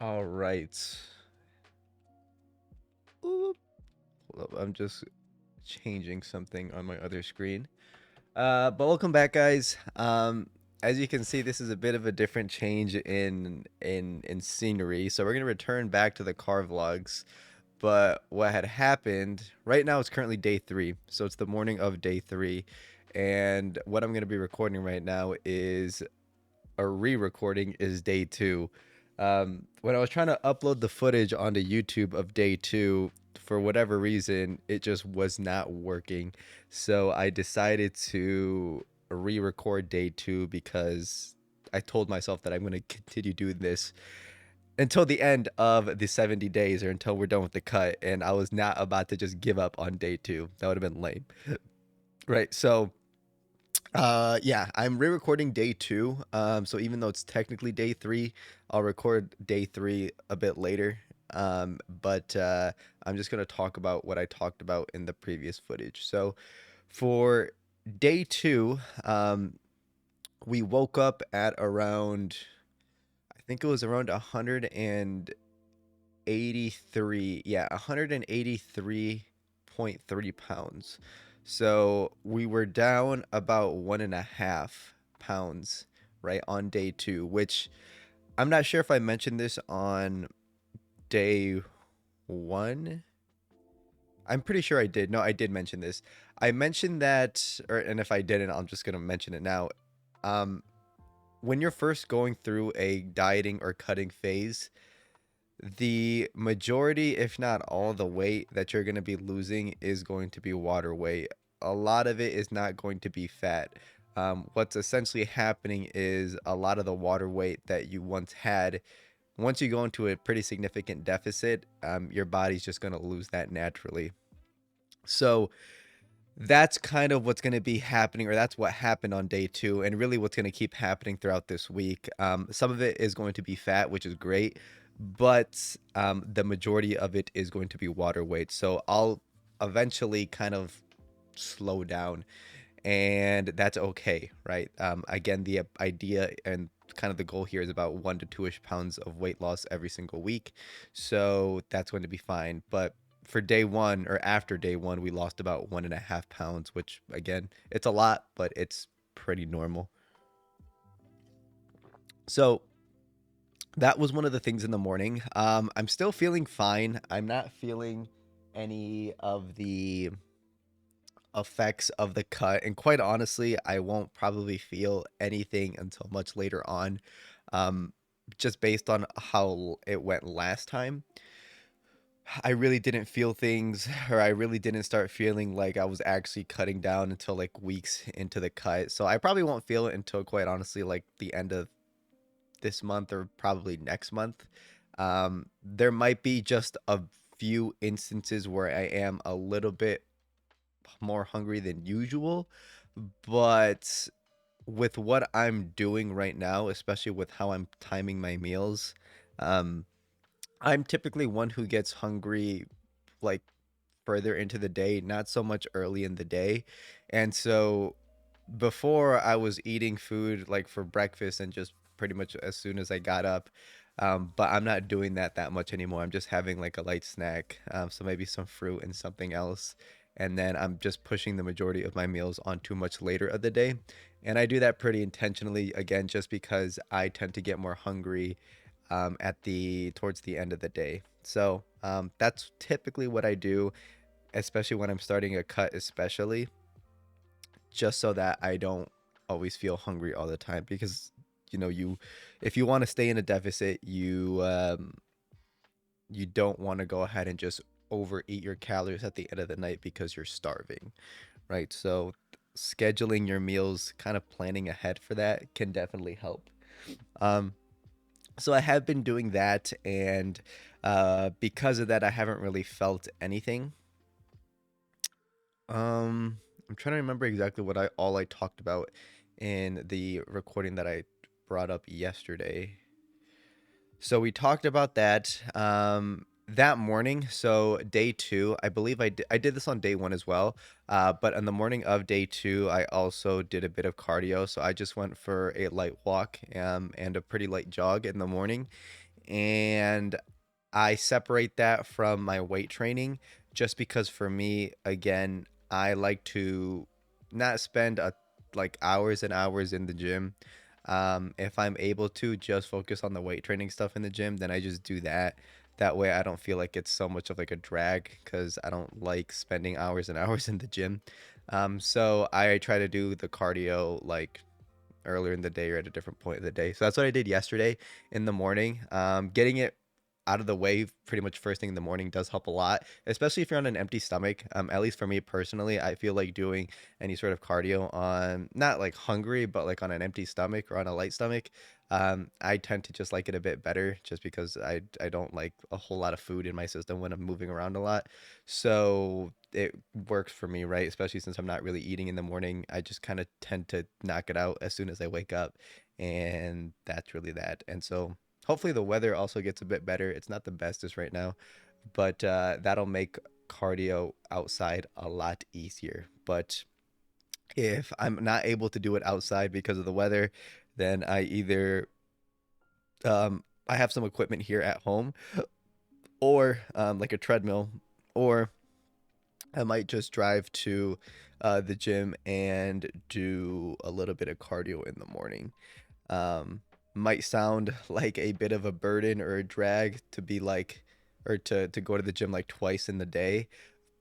All right. Oop. Hold up. I'm just changing something on my other screen. But welcome back, guys. As you can see, this is a bit of a different change in scenery. So we're gonna return back to the car vlogs. But what had happened right now? It's currently day 3, so it's the morning of day 3, and what I'm gonna be recording right now is a re-recording is day 2. When I was trying to upload the footage onto YouTube of day 2, for whatever reason, it just was not working. So I decided to re-record day 2 because I told myself that I'm going to continue doing this until the end of the 70 days or until we're done with the cut. And I was not about to just give up on day 2. That would have been lame. Right. So yeah, I'm re-recording day 2. So even though it's technically day 3, I'll record day 3 a bit later. But I'm just gonna talk about what I talked about in the previous footage. So for day 2, we woke up at around, I think it was around 183. Yeah, 183.3 pounds. So we were down about 1.5 pounds, right, on day 2, which I'm not sure if I mentioned this on day 1. I'm pretty sure I did. No, I did mention this. I mentioned that, and if I didn't, I'm just gonna mention it now. Um, when you're first going through a dieting or cutting phase, the majority, if not all, the weight that you're going to be losing is going to be water weight. A lot of it is not going to be fat. What's essentially happening is a lot of the water weight that you once had, once you go into a pretty significant deficit, your body's just going to lose that naturally. So that's kind of what's going to be happening, or that's what happened on day 2, and really what's going to keep happening throughout this week. Some of it is going to be fat, which is great, but the majority of it is going to be water weight. So I'll eventually kind of slow down, and that's okay, right? Again, the idea and kind of the goal here is about 1 to 2-ish pounds of weight loss every single week. So that's going to be fine. But for day 1 or after day 1, we lost about 1.5 pounds, which again, it's a lot, but it's pretty normal. So that was one of the things in the morning. I'm still feeling fine. I'm not feeling any of the effects of the cut, and quite honestly, I won't probably feel anything until much later on, um, just based on how it went last time. I really didn't feel things, or I really didn't start feeling like I was actually cutting down until like weeks into the cut. So I probably won't feel it until, quite honestly, like the end of this month or probably next month. There might be just a few instances where I am a little bit more hungry than usual, but with what I'm doing right now, especially with how I'm timing my meals, um, I'm typically one who gets hungry like further into the day, not so much early in the day. And so before I was eating food like for breakfast and just pretty much as soon as I got up. But I'm not doing that much anymore. I'm just having like a light snack, so maybe some fruit and something else, and then I'm just pushing the majority of my meals on too much later of the day, and I do that pretty intentionally. Again, just because I tend to get more hungry at the towards the end of the day. So that's typically what I do, especially when I'm starting a cut, especially just so that I don't always feel hungry all the time, because you if you want to stay in a deficit, you don't want to go ahead and just overeat your calories at the end of the night because you're starving, right? So scheduling your meals, kind of planning ahead for that, can definitely help. um so I have been doing that, and because of that, I haven't really felt anything. I'm trying to remember exactly what I talked about in the recording that I brought up yesterday. So we talked about that that morning. So day 2, I believe I did this on day 1 as well. But on the morning of day 2, I also did a bit of cardio. So I just went for a light walk and a pretty light jog in the morning. and I separate that from my weight training just because for me, again, I like to not spend like hours and hours in the gym. If I'm able to just focus on the weight training stuff in the gym, then I just do that. That way I don't feel like it's so much of like a drag because I don't like spending hours and hours in the gym. So I try to do the cardio like earlier in the day or at a different point of the day. So that's what I did yesterday in the morning. Getting it out of the way pretty much first thing in the morning does help a lot, especially if you're on an empty stomach. At least for me personally, I feel like doing any sort of cardio on not like hungry, but like on an empty stomach or on a light stomach. I tend to just like it a bit better just because I don't like a whole lot of food in my system when I'm moving around a lot. So it works for me, right? Especially since I'm not really eating in the morning. I just kind of tend to knock it out as soon as I wake up. And that's really that. And so hopefully the weather also gets a bit better. It's not the bestest right now, but that'll make cardio outside a lot easier. But if I'm not able to do it outside because of the weather, then I have some equipment here at home, or like a treadmill, or I might just drive to the gym and do a little bit of cardio in the morning. Um, might sound like a bit of a burden or a drag to be like, or to go to the gym like twice in the day,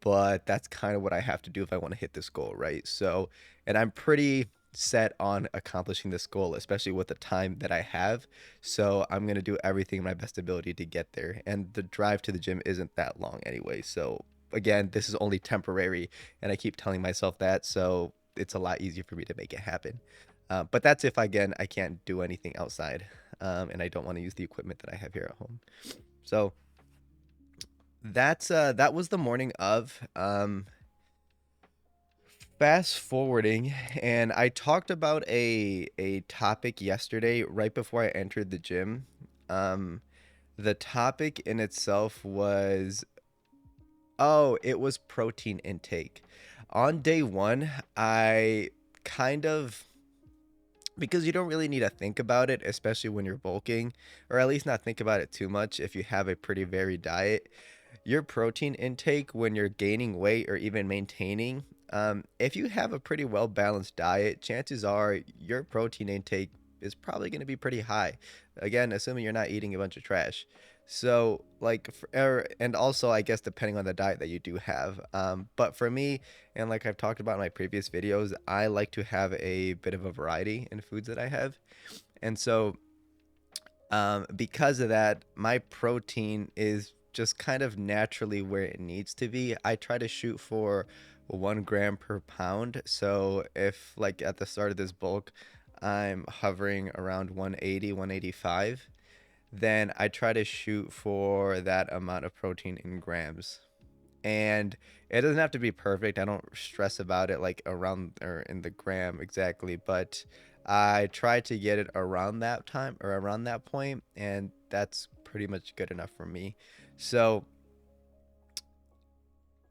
but that's kind of what I have to do if I want to hit this goal, right? So, and I'm pretty set on accomplishing this goal, especially with the time that I have. So, I'm going to do everything in my best ability to get there. And the drive to the gym isn't that long anyway. So, again, this is only temporary, and I keep telling myself that. So, it's a lot easier for me to make it happen. But that's if, again, I can't do anything outside, and I don't want to use the equipment that I have here at home. So, that was the morning of fast forwarding, and I talked about a topic yesterday right before I entered the gym. Um the topic in itself was, oh, it was protein intake. On day 1, I kind of, because you don't really need to think about it, especially when you're bulking, or at least not think about it too much if you have a pretty varied diet. Your protein intake when you're gaining weight or even maintaining, if you have a pretty well balanced diet, chances are your protein intake is probably going to be pretty high. Again, assuming you're not eating a bunch of trash. So, like, and also, I guess, depending on the diet that you do have. But for me, and like I've talked about in my previous videos, I like to have a bit of a variety in foods that I have. And so, because of that, my protein is just kind of naturally where it needs to be. I try to shoot for 1 gram per pound. So if like at the start of this bulk, I'm hovering around 180, 185, then I try to shoot for that amount of protein in grams. And it doesn't have to be perfect. I don't stress about it like around or in the gram exactly, but I try to get it around that time or around that point, and that's pretty much good enough for me. So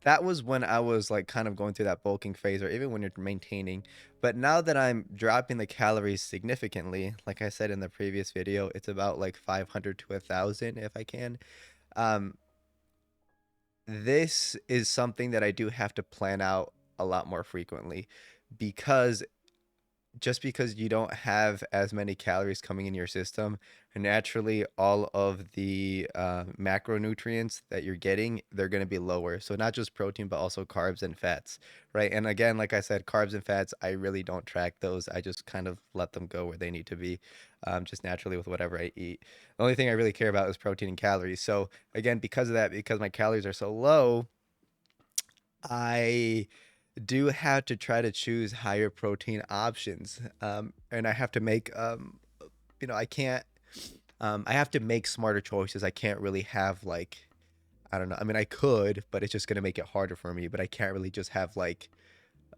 that was when I was like kind of going through that bulking phase, or even when you're maintaining. But now that I'm dropping the calories significantly, like I said in the previous video, it's about like 500 to 1,000 if I can. Um, this is something that I do have to plan out a lot more frequently, because just because you don't have as many calories coming in your system, naturally all of the macronutrients that you're getting, they're going to be lower. So not just protein, but also carbs and fats, right? And again, like I said, carbs and fats, I really don't track those. I just kind of let them go where they need to be, just naturally with whatever I eat. The only thing I really care about is protein and calories. So again, because of that, because my calories are so low, I do have to try to choose higher protein options. And I have to make, I can't, I have to make smarter choices. I can't really have like, I don't know. I mean, I could, but it's just going to make it harder for me. But I can't really just have like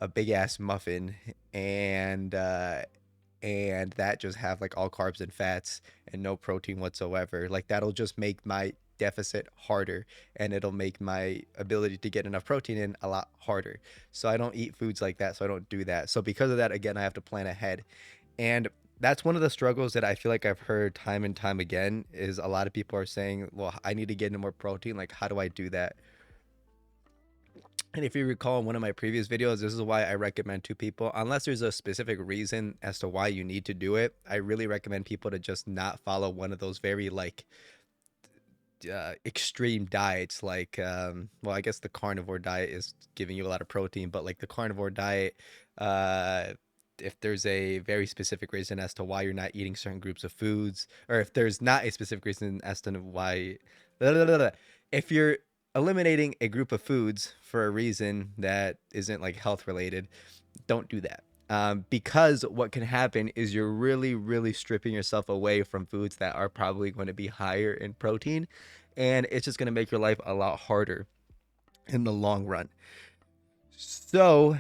a big ass muffin and that just have like all carbs and fats and no protein whatsoever. Like that'll just make my deficit harder, and it'll make my ability to get enough protein in a lot harder. So I don't eat foods like that. So I don't do that. So because of that, again, I have to plan ahead. And That's one of the struggles that I feel like I've heard time and time again is a lot of people are saying, well, I need to get into more protein. Like, how do I do that? And if you recall in one of my previous videos, this is why I recommend to people, unless there's a specific reason as to why you need to do it, I really recommend people to just not follow one of those very like extreme diets like well, I guess the carnivore diet is giving you a lot of protein, but like the carnivore diet, uh if there's a very specific reason as to why you're not eating certain groups of foods, or if there's not a specific reason as to why if you're eliminating a group of foods for a reason that isn't like health related, don't do that. Because what can happen is you're really, really stripping yourself away from foods that are probably going to be higher in protein, and it's just going to make your life a lot harder in the long run. So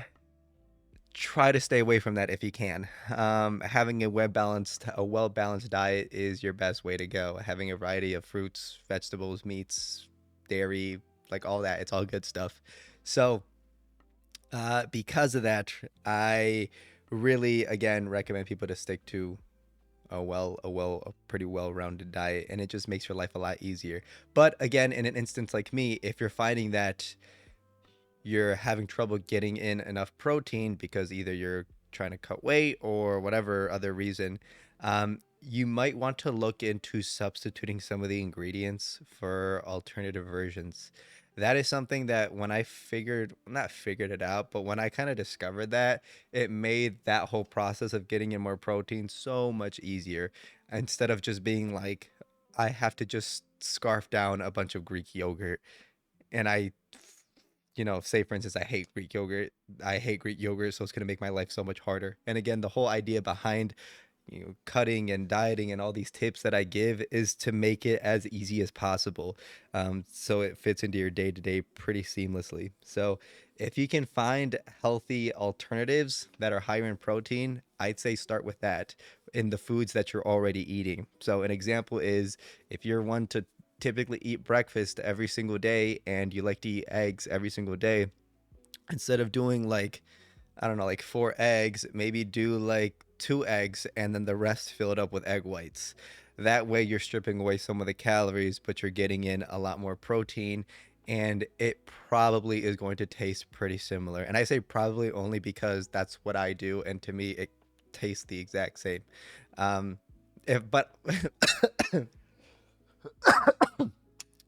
try to stay away from that if you can. Having a well balanced diet is your best way to go. Having a variety of fruits, vegetables, meats, dairy, like all that, it's all good stuff. So because of that, I really again recommend people to stick to a pretty well-rounded diet, and it just makes your life a lot easier. But again, in an instance like me, if you're finding that you're having trouble getting in enough protein because either you're trying to cut weight or whatever other reason, you might want to look into substituting some of the ingredients for alternative versions. That is something that when I not figured it out, but when I kind of discovered that, it made that whole process of getting in more protein so much easier. Instead of just being like, I have to just scarf down a bunch of Greek yogurt, and say for instance, I hate Greek yogurt. I hate Greek yogurt, so it's gonna make my life so much harder. And again, the whole idea behind cutting and dieting and all these tips that I give is to make it as easy as possible, so it fits into your day to day pretty seamlessly. So if you can find healthy alternatives that are higher in protein, I'd say start with that in the foods that you're already eating. So an example is if you're one to typically eat breakfast every single day and you like to eat eggs every single day, instead of doing like, I don't know, like 4 eggs, maybe do like 2 eggs and then the rest fill it up with egg whites. That way you're stripping away some of the calories, but you're getting in a lot more protein, and it probably is going to taste pretty similar. And I say probably only because that's what I do, and to me it tastes the exact same. Um, if but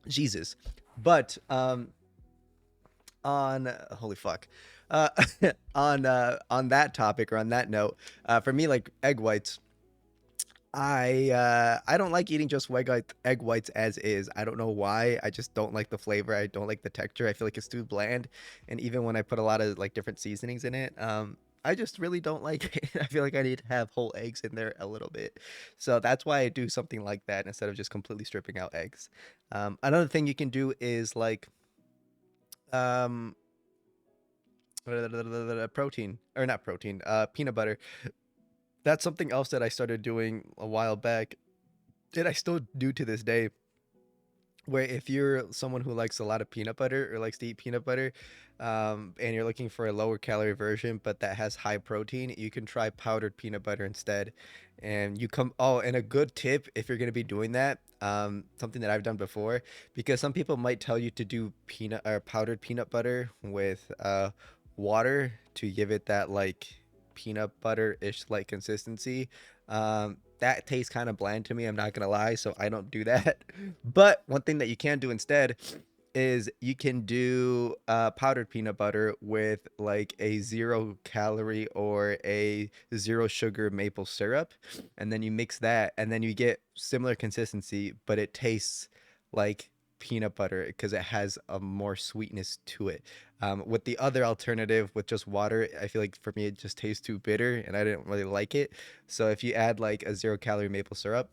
Jesus, but on holy fuck, uh on that topic, or on that note, for me, like egg whites, I don't like eating just egg whites as is. I don't know why. I just don't like the flavor. I don't like the texture. I feel like it's too bland. And even when I put a lot of like different seasonings in it, I just really don't like it. I feel like I need to have whole eggs in there a little bit. So that's why I do something like that instead of just completely stripping out eggs. Another thing you can do is like um protein, or not protein, peanut butter. That's something else that I started doing a while back, and I still do to this day, where if you're someone who likes a lot of peanut butter or likes to eat peanut butter, and you're looking for a lower calorie version but that has high protein, you can try powdered peanut butter instead. And and a good tip if you're going to be doing that, something that I've done before, because some people might tell you to do peanut or powdered peanut butter with water to give it that like peanut butter-ish like consistency. That tastes kind of bland to me, I'm not gonna lie, so I don't do that. But one thing that you can do instead is you can do powdered peanut butter with like a 0 calorie or a 0 sugar maple syrup, and then you mix that, and then you get similar consistency, but it tastes like peanut butter because it has a more sweetness to it. With the other alternative with just water, I feel like for me it just tastes too bitter, and I didn't really like it. So if you add like a 0 calorie maple syrup,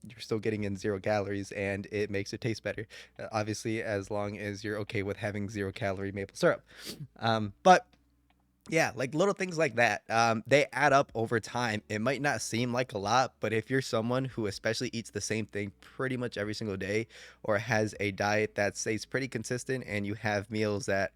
you're still getting in 0 calories, and it makes it taste better. Obviously, as long as you're okay with having 0 calorie maple syrup. But yeah, like little things like that, they add up over time. It might not seem like a lot, but if you're someone who especially eats the same thing pretty much every single day, or has a diet that stays pretty consistent, and you have meals that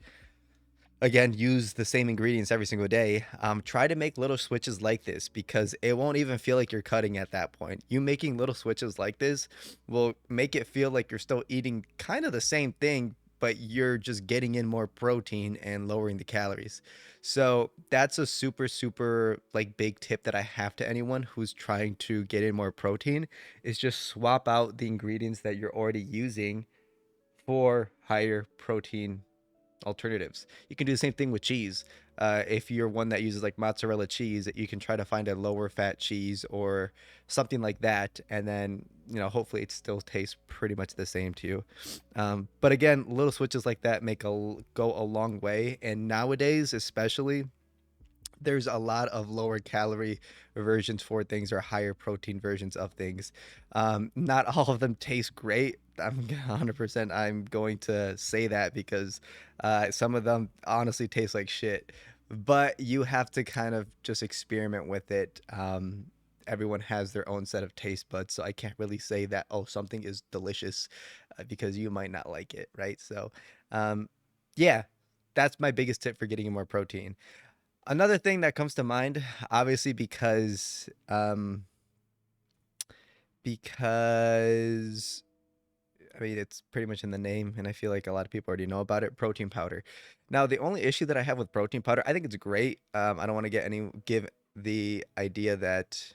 again, use the same ingredients every single day. Try to make little switches like this because it won't even feel like you're cutting at that point. You making little switches like this will make it feel like you're still eating kind of the same thing, but you're just getting in more protein and lowering the calories. So that's a super, super like big tip that I have to anyone who's trying to get in more protein is just swap out the ingredients that you're already using for higher protein alternatives. You can do the same thing with cheese. If you're one that uses like mozzarella cheese, you can try to find a lower fat cheese or something like that, and then hopefully it still tastes pretty much the same to you. But again, little switches like that go a long way, and nowadays especially there's a lot of lower calorie versions for things or higher protein versions of things. Not all of them taste great. I'm 100% I'm going to say that because some of them honestly taste like shit. But you have to kind of just experiment with it. Everyone has their own set of taste buds, so I can't really say that, oh, something is delicious because you might not like it, right? So, um, yeah, that's my biggest tip for getting more protein. Another thing that comes to mind, obviously, because I mean it's pretty much in the name, and I feel like a lot of people already know about it. Protein powder. Now, the only issue that I have with protein powder, I think it's great. I don't want to give the idea that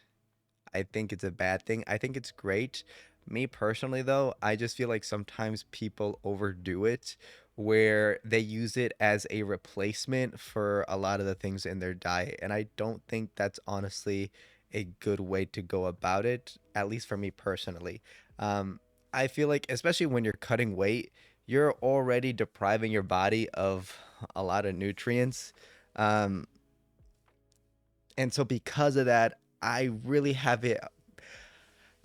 I think it's a bad thing. I think it's great. Me personally, though, I just feel like sometimes people overdo it where they use it as a replacement for a lot of the things in their diet. And I don't think that's honestly a good way to go about it, at least for me personally. Um, I feel like, especially when you're cutting weight, you're already depriving your body of a lot of nutrients. Um, and so because of that, I really have it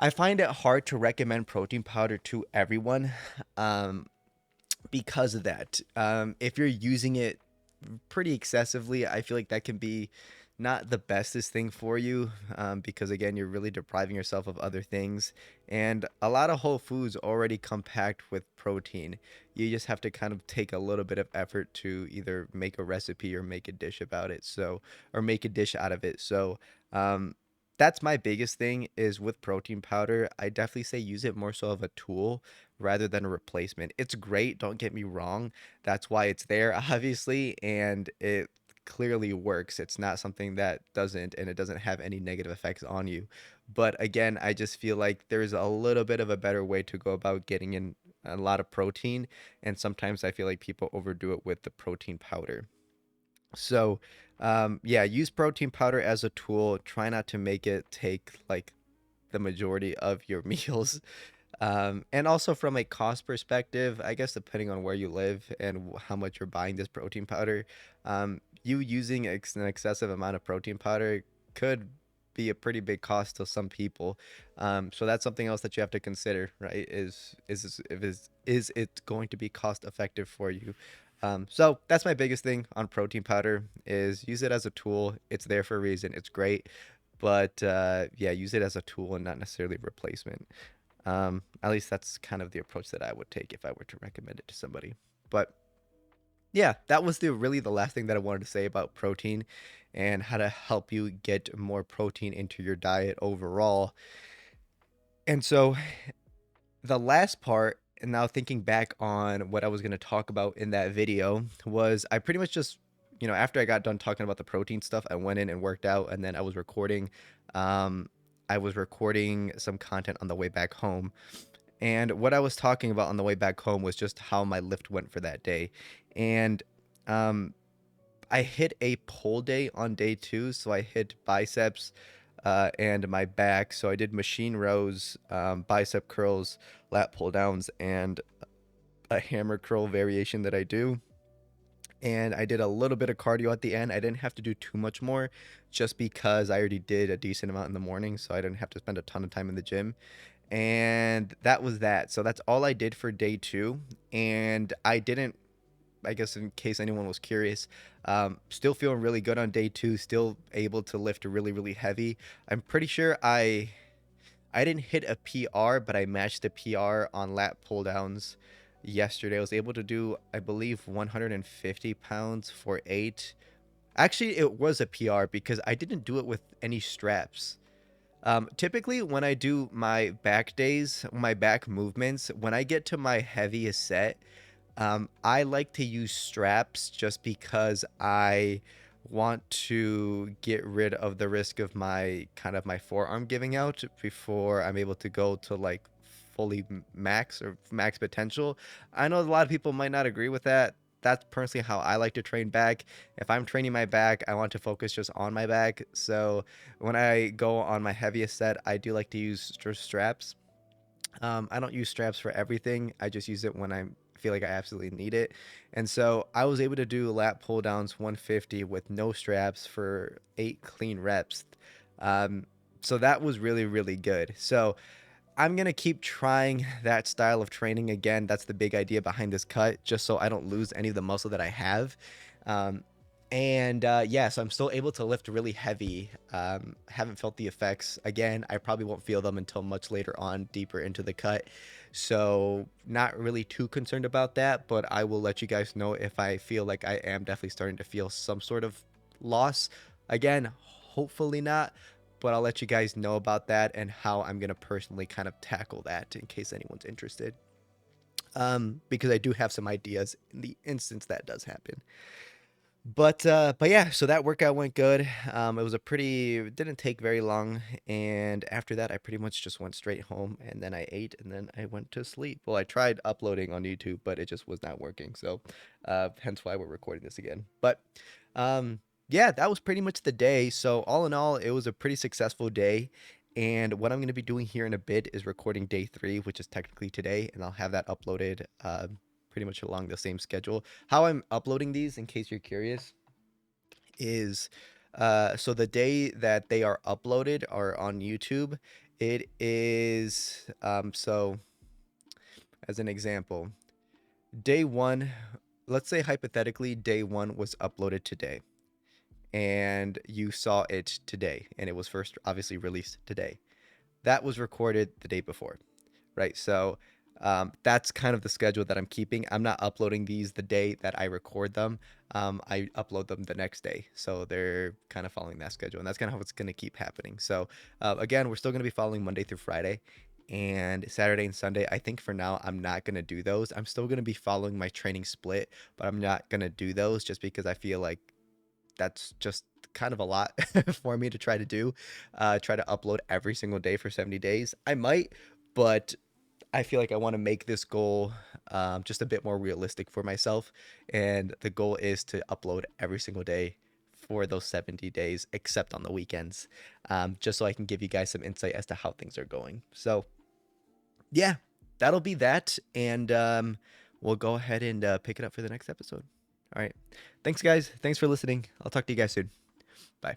I find it hard to recommend protein powder to everyone um, because of that. If you're using it pretty excessively, I feel like that can be not the bestest thing for you because, again, you're really depriving yourself of other things. And a lot of whole foods already come packed with protein. You just have to kind of take a little bit of effort to either make a recipe or make a dish about it. So, or make a dish out of it. So, um, that's my biggest thing is with protein powder. I definitely say use it more so of a tool rather than a replacement. It's great, don't get me wrong. That's why it's there, obviously, and it clearly works. It's not something that doesn't, and it doesn't have any negative effects on you. But again, I just feel like there's a little bit of a better way to go about getting in a lot of protein, and sometimes I feel like people overdo it with the protein powder. So, yeah, use protein powder as a tool. Try not to make it take like the majority of your meals. And also from a cost perspective, I guess depending on where you live and how much you're buying this protein powder, you using an excessive amount of protein powder could be a pretty big cost to some people. So that's something else that you have to consider, right? Is it going to be cost effective for you? So that's my biggest thing on protein powder is use it as a tool. It's there for a reason. It's great, but yeah, use it as a tool and not necessarily a replacement. At least that's kind of the approach that I would take if I were to recommend it to somebody. But yeah, that was the last thing that I wanted to say about protein and how to help you get more protein into your diet overall. And so the last part, and now thinking back on what I was going to talk about in that video, was I pretty much just, after I got done talking about the protein stuff, I went in and worked out, and then I was recording. I was recording some content on the way back home. And what I was talking about on the way back home was just how my lift went for that day. And um, I hit a pull day on day two. So I hit biceps and my back. So I did machine rows, bicep curls, lat pull downs, and a hammer curl variation that I do. And I did a little bit of cardio at the end. I didn't have to do too much more just because I already did a decent amount in the morning. So I didn't have to spend a ton of time in the gym. And that was that. So that's all I did for day two. And I didn't, I guess, in case anyone was curious, still feeling really good on day two, still able to lift really, really heavy. I'm pretty sure I didn't hit a PR, but I matched a PR on lat pull downs yesterday. I was able to do, I believe, 150 pounds for 8. Actually, it was a PR because I didn't do it with any straps. Typically, when I do my back days, my back movements, when I get to my heaviest set, I like to use straps just because I want to get rid of the risk of my kind of my forearm giving out before I'm able to go to like fully max or max potential. I know a lot of people might not agree with that. That's personally how I like to train back. If I'm training my back, I want to focus just on my back. So when I go on my heaviest set, I do like to use straps. I don't use straps for everything. I just use it when I feel like I absolutely need it. And so I was able to do lat pull downs 150 with no straps for 8 clean reps. Um, so that was really, really good. So I'm going to keep trying that style of training again. That's the big idea behind this cut, just so I don't lose any of the muscle that I have. Um, and yeah, so I'm still able to lift really heavy. Haven't felt the effects. Again, I probably won't feel them until much later on, deeper into the cut. So not really too concerned about that, but I will let you guys know if I feel like I am definitely starting to feel some sort of loss. Again, hopefully not, but I'll let you guys know about that and how I'm going to personally kind of tackle that in case anyone's interested. Because I do have some ideas in the instance that does happen. But yeah, so that workout went good. It was a pretty, it didn't take very long, and after that, I pretty much just went straight home, and then I ate, and then I went to sleep. Well, I tried uploading on YouTube, but it just was not working. So, hence why we're recording this again. But, um, yeah, that was pretty much the day. So all in all, it was a pretty successful day. And what I'm going to be doing here in a bit is recording day 3, which is technically today, and I'll have that uploaded pretty much along the same schedule. How I'm uploading these, in case you're curious, is so the day that they are uploaded are on YouTube. It is so as an example, day 1, let's say hypothetically day 1 was uploaded today and you saw it today and it was first obviously released today. That was recorded the day before, right? So that's kind of the schedule that I'm keeping. I'm not uploading these the day that I record them. I upload them the next day. So they're kind of following that schedule. And that's kind of how it's going to keep happening. So again, we're still going to be following Monday through Friday and Saturday and Sunday. I think for now, I'm not going to do those. I'm still going to be following my training split, but I'm not going to do those just because I feel like that's just kind of a lot for me to try to do. Try to upload every single day for 70 days. I might, but I feel like I want to make this goal just a bit more realistic for myself. And the goal is to upload every single day for those 70 days, except on the weekends, just so I can give you guys some insight as to how things are going. So, yeah, that'll be that. And we'll go ahead and pick it up for the next episode. All right. Thanks, guys. Thanks for listening. I'll talk to you guys soon. Bye.